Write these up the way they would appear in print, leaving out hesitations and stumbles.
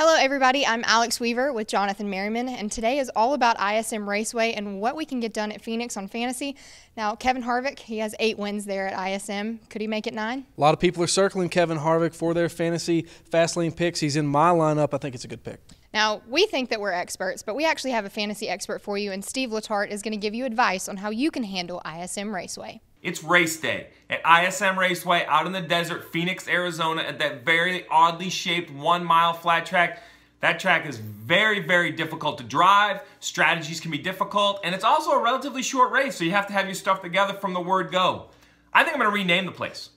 Hello everybody, I'm Alex Weaver with Jonathan Merryman, and today is all about ISM Raceway and what we can get done at Phoenix on fantasy. Now, Kevin Harvick, he has 8 wins there at ISM. Could he make it 9? A lot of people are circling Kevin Harvick for their fantasy Fastlane picks. He's in my lineup. I think it's a good pick. Now, we think that we're experts, but we actually have a fantasy expert for you, and Steve Letarte is going to give you advice on how you can handle ISM Raceway. It's race day at ISM Raceway out in the desert, Phoenix, Arizona, at that very oddly shaped 1-mile flat track. That track is very, very difficult to drive. Strategies can be difficult, and it's also a relatively short race, so you have to have your stuff together from the word go. I think I'm going to rename the place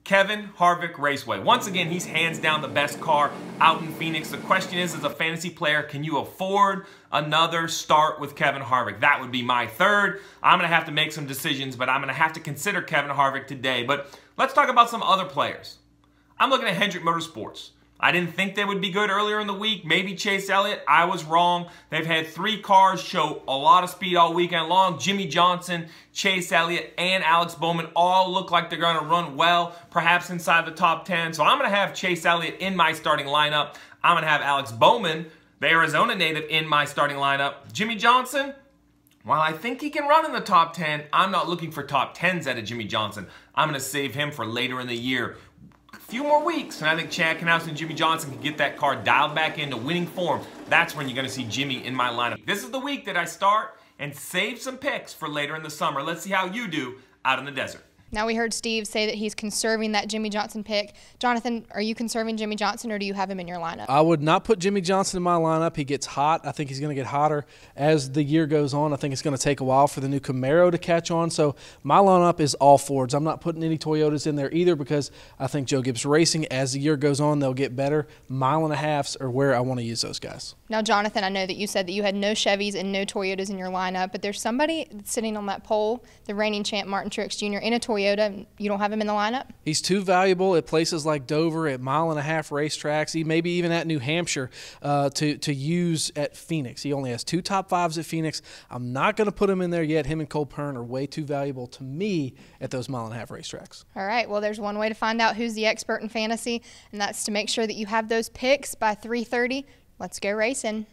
Kevin Harvick Raceway. Once again, he's hands down the best car out in Phoenix. The question is, as a fantasy player, can you afford another start with Kevin Harvick? That would be my third. I'm going to have to make some decisions, but I'm going to have to consider Kevin Harvick today. But let's talk about some other players. I'm looking at Hendrick Motorsports. I didn't think they would be good earlier in the week. Maybe Chase Elliott. I was wrong. They've had 3 cars show a lot of speed all weekend long. Jimmy Johnson, Chase Elliott, and Alex Bowman all look like they're going to run well, perhaps inside the top 10. So I'm going to have Chase Elliott in my starting lineup. I'm going to have Alex Bowman, the Arizona native, in my starting lineup. Jimmy Johnson, while I think he can run in the top 10, I'm not looking for top 10s out of Jimmy Johnson. I'm going to save him for later in the year. Few more weeks, and I think Chad Knaus and Jimmy Johnson can get that car dialed back into winning form. That's when you're going to see Jimmy in my lineup. This is the week that I start and save some picks for later in the summer. Let's see how you do out in the desert. Now, we heard Steve say that he's conserving that Jimmy Johnson pick. Jonathan, are you conserving Jimmy Johnson, or do you have him in your lineup? I would not put Jimmy Johnson in my lineup. He gets hot. I think he's going to get hotter as the year goes on. I think it's going to take a while for the new Camaro to catch on. So my lineup is all Fords. I'm not putting any Toyotas in there either because I think Joe Gibbs Racing, as the year goes on, they'll get better. 1.5 miles are where I want to use those guys. Now, Jonathan, I know that you said that you had no Chevys and no Toyotas in your lineup, but there's somebody that's sitting on that pole, the reigning champ Martin Truex Jr. in a Toyota, and you don't have him in the lineup? He's too valuable at places like Dover, at 1.5-mile racetracks, maybe even at New Hampshire to use at Phoenix. He only has 2 top 5s at Phoenix. I'm not going to put him in there yet. Him and Cole Pern are way too valuable to me at those 1.5-mile racetracks. All right, well, there's one way to find out who's the expert in fantasy, and that's to make sure that you have those picks by 3:30. Let's go racing.